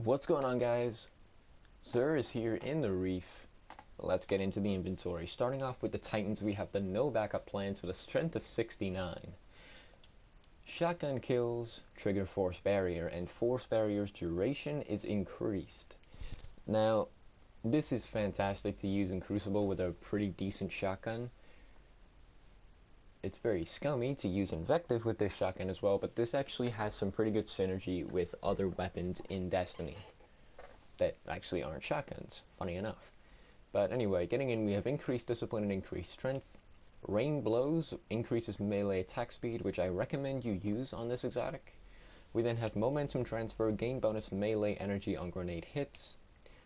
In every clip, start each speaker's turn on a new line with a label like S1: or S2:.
S1: What's going on, guys? Xûr is here in the reef. Let's get into the inventory. Starting off with the Titans, we have the no backup plans with a strength of 69. Shotgun kills trigger force barrier, and force barrier's duration is increased. Now, this is fantastic to use in Crucible with a pretty decent shotgun. It's very scummy to use Invective with this shotgun as well, but this actually has some pretty good synergy with other weapons in Destiny that actually aren't shotguns, funny enough. But anyway, getting in, we have increased discipline and increased strength. Rain Blows increases melee attack speed, which I recommend you use on this exotic. We then have Momentum Transfer, gain bonus melee energy on grenade hits.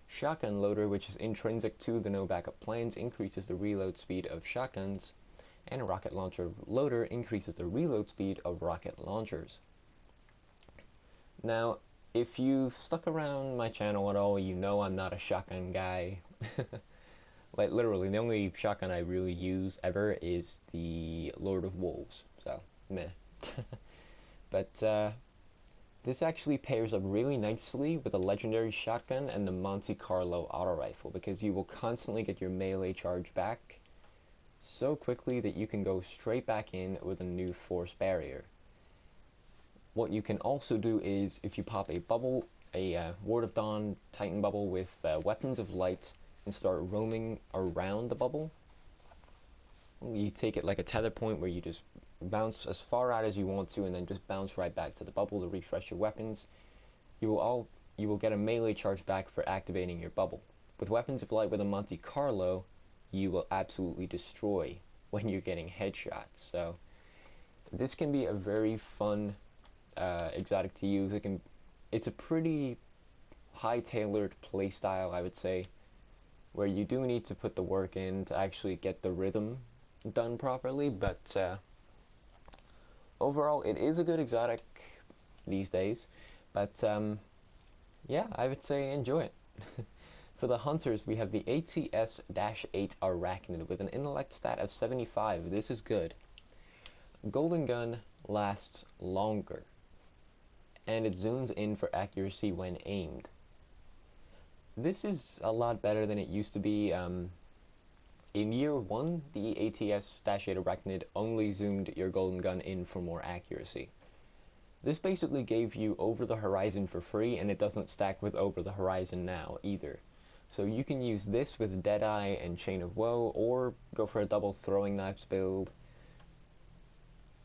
S1: Shotgun Loader, which is intrinsic to the no backup plans, increases the reload speed of shotguns. And Rocket Launcher Loader increases the reload speed of rocket launchers. Now, if you've stuck around my channel at all, you know I'm not a shotgun guy. Like, literally, the only shotgun I really use ever is the Lord of Wolves, so, meh. But, this actually pairs up really nicely with a legendary shotgun and the Monte Carlo auto rifle, because you will constantly get your melee charge back so quickly that you can go straight back in with a new force barrier. What you can also do is, if you pop a bubble, a Ward of Dawn Titan bubble with Weapons of Light, and start roaming around the bubble, you take it like a tether point where you just bounce as far out as you want to and then just bounce right back to the bubble to refresh your weapons. You will get a melee charge back for activating your bubble. With Weapons of Light with a Monte Carlo, you will absolutely destroy when you're getting headshots. So this can be a very fun exotic to use. It's a pretty high-tailored playstyle, I would say, where you do need to put the work in to actually get the rhythm done properly, but overall it is a good exotic these days. But yeah, I would say enjoy it. For the hunters, we have the ATS-8 Arachnid with an intellect stat of 75. This is good. Golden Gun lasts longer, and it zooms in for accuracy when aimed. This is a lot better than it used to be. In year 1, the ATS-8 Arachnid only zoomed your Golden Gun in for more accuracy. This basically gave you Over the Horizon for free, and it doesn't stack with Over the Horizon now either. So you can use this with Deadeye and Chain of Woe, or go for a double throwing knives build,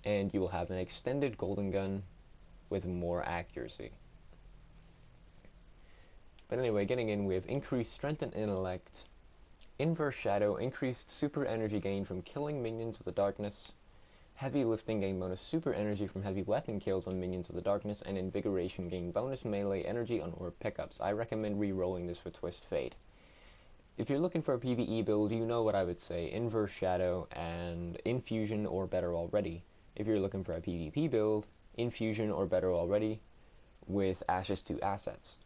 S1: and you will have an extended Golden Gun with more accuracy. But anyway, getting in, we have increased strength and intellect, Inverse Shadow, increased super energy gain from killing minions of the darkness, heavy lifting gain bonus super energy from heavy weapon kills on minions of the darkness, and invigoration gain bonus melee energy on orb pickups. I recommend re-rolling this for Twist Fate. If you're looking for a PvE build, you know what I would say: Inverse Shadow and Infusion or better already. If you're looking for a PvP build, Infusion or better already with Ashes to assets.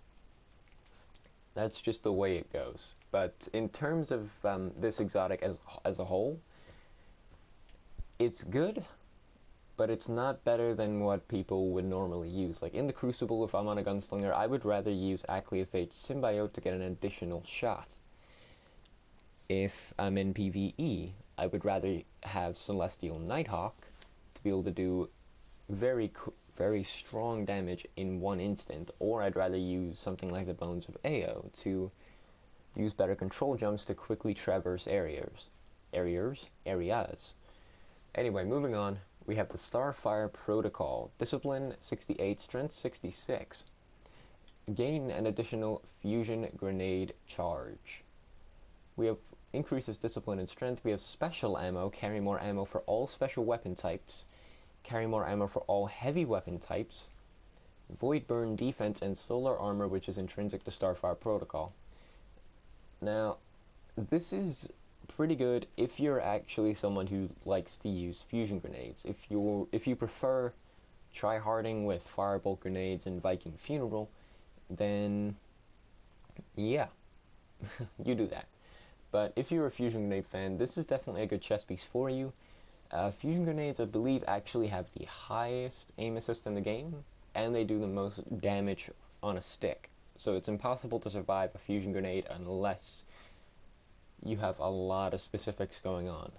S1: That's just the way it goes. But in terms of this exotic as a whole, it's good, but it's not better than what people would normally use. Like in the Crucible, if I'm on a gunslinger, I would rather use Aclea Fate's Symbiote to get an additional shot. If I'm in PvE, I would rather have Celestial Nighthawk to be able to do very strong damage in one instant, or I'd rather use something like the Bones of Ao to use better control jumps to quickly traverse areas. Anyway, moving on, we have the Starfire Protocol. Discipline 68, Strength 66. Gain an additional Fusion Grenade charge. We have increases Discipline and Strength. We have Special Ammo, carry more ammo for all special weapon types. Carry more ammo for all heavy weapon types. Void Burn Defense and Solar Armor, which is intrinsic to Starfire Protocol. Now, this is pretty good if you're actually someone who likes to use fusion grenades. If you prefer tryharding with firebolt grenades and Viking Funeral, then yeah, you do that. But if you're a fusion grenade fan, this is definitely a good chess piece for you. Fusion grenades, I believe, actually have the highest aim assist in the game, and they do the most damage on a stick. so it's impossible to survive a fusion grenade unless you have a lot of specifics going on.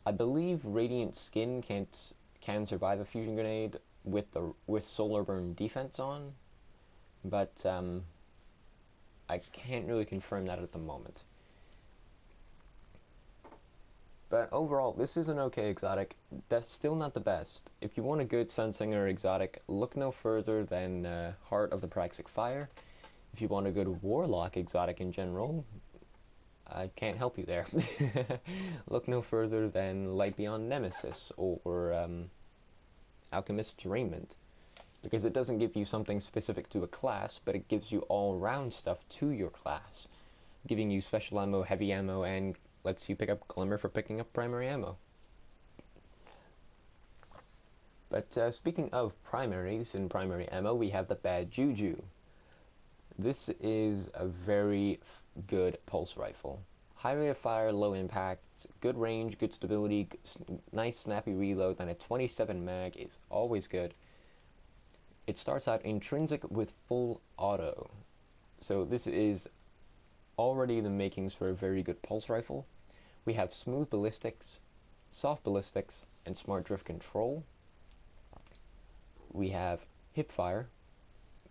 S1: I believe Radiant Skin can survive a fusion grenade with solar burn defense on, but I can't really confirm that at the moment. But overall, this is an okay exotic. That's still not the best. If you want a good Sunsinger exotic, look no further than Heart of the Praxic Fire. If you want a good Warlock exotic in general, I can't help you there. Look no further than Light Beyond Nemesis or Alchemist's Raiment, because it doesn't give you something specific to a class, but it gives you all-round stuff to your class, giving you special ammo, heavy ammo, and lets you pick up Glimmer for picking up primary ammo. But speaking of primaries and primary ammo, we have the Bad Juju. This is a very good pulse rifle. High rate of fire, low impact, good range, good stability, nice snappy reload, and a 27 mag is always good. It starts out intrinsic with full auto. So this is already the makings for a very good pulse rifle. We have smooth ballistics, soft ballistics, and smart drift control. We have hip fire,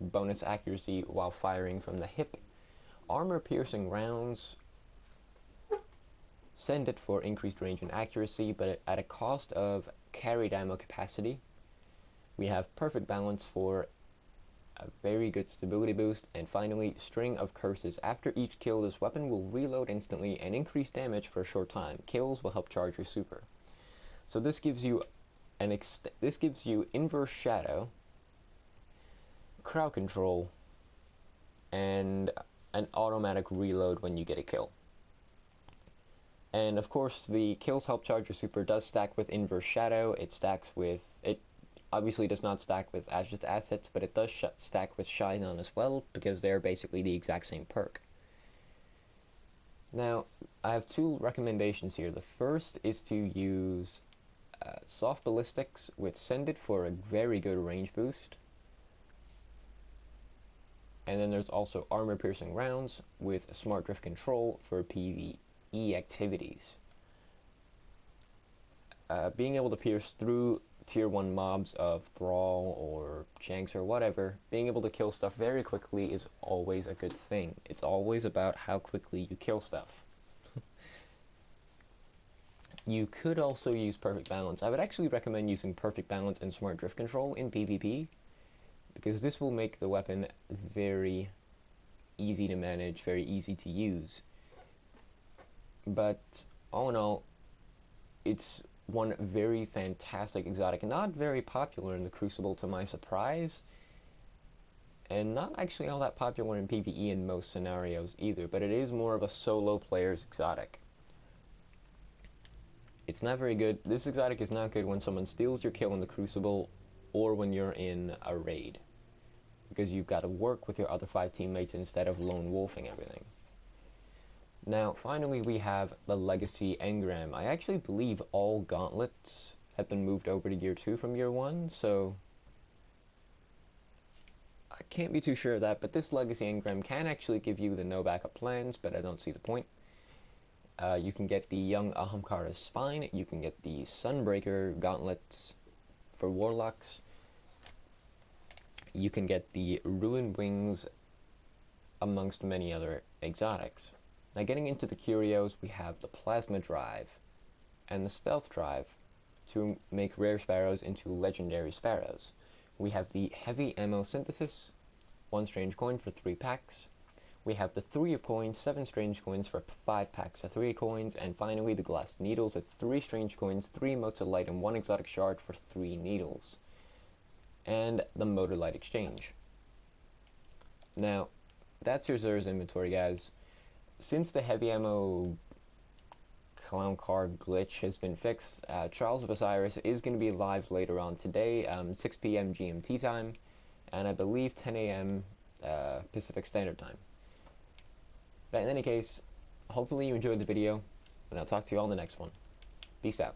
S1: bonus accuracy while firing from the hip, armor piercing rounds, send it for increased range and accuracy, but at a cost of carried ammo capacity. We have perfect balance for a very good stability boost, and finally, String of Curses. After each kill, this weapon will reload instantly and increase damage for a short time. Kills will help charge your super. So this gives you inverse shadow, crowd control, and an automatic reload when you get a kill. And of course, the kills help charge your super does stack with inverse shadow. It obviously does not stack with just assets, but it does stack with Shine On as well, because they're basically the exact same perk. Now, I have two recommendations here. The first is to use soft ballistics with Send It for a very good range boost. And then there's also armor piercing rounds with smart drift control for PvE activities. Being able to pierce through tier 1 mobs of Thrall or Shanks or whatever, being able to kill stuff very quickly is always a good thing. It's always about how quickly you kill stuff. You could also use Perfect Balance. I would actually recommend using Perfect Balance and Smart Drift Control in PvP, because this will make the weapon very easy to manage, very easy to use. But all in all, it's one very fantastic exotic, not very popular in the Crucible to my surprise, and not actually all that popular in PvE in most scenarios either, but it is more of a solo player's exotic. It's not very good. This exotic is not good when someone steals your kill in the Crucible or when you're in a raid, because you've got to work with your other 5 teammates instead of lone wolfing everything. Now, finally, we have the Legacy Engram. I actually believe all gauntlets have been moved over to Year 2 from Year 1, so I can't be too sure of that, but this Legacy Engram can actually give you the no backup plans, but I don't see the point. You can get the Young Ahamkara's Spine, you can get the Sunbreaker gauntlets for Warlocks, you can get the Ruined Wings, amongst many other exotics. Now, getting into the curios, we have the Plasma Drive and the Stealth Drive to make rare sparrows into legendary sparrows. We have the Heavy Ammo Synthesis, 1 strange coin for 3 packs. We have the 3 of coins, 7 strange coins for 5 packs of 3 coins, and finally the Glass Needles at 3 strange coins, 3 motes of light, and 1 exotic shard for 3 needles. And the Motor Light Exchange. Now, that's your Xûr's inventory, guys. Since the heavy ammo clown card glitch has been fixed, Trials of Osiris is going to be live later on today, 6 p.m. GMT time, and I believe 10 a.m. Pacific Standard Time. But in any case, hopefully you enjoyed the video, and I'll talk to you all in the next one. Peace out.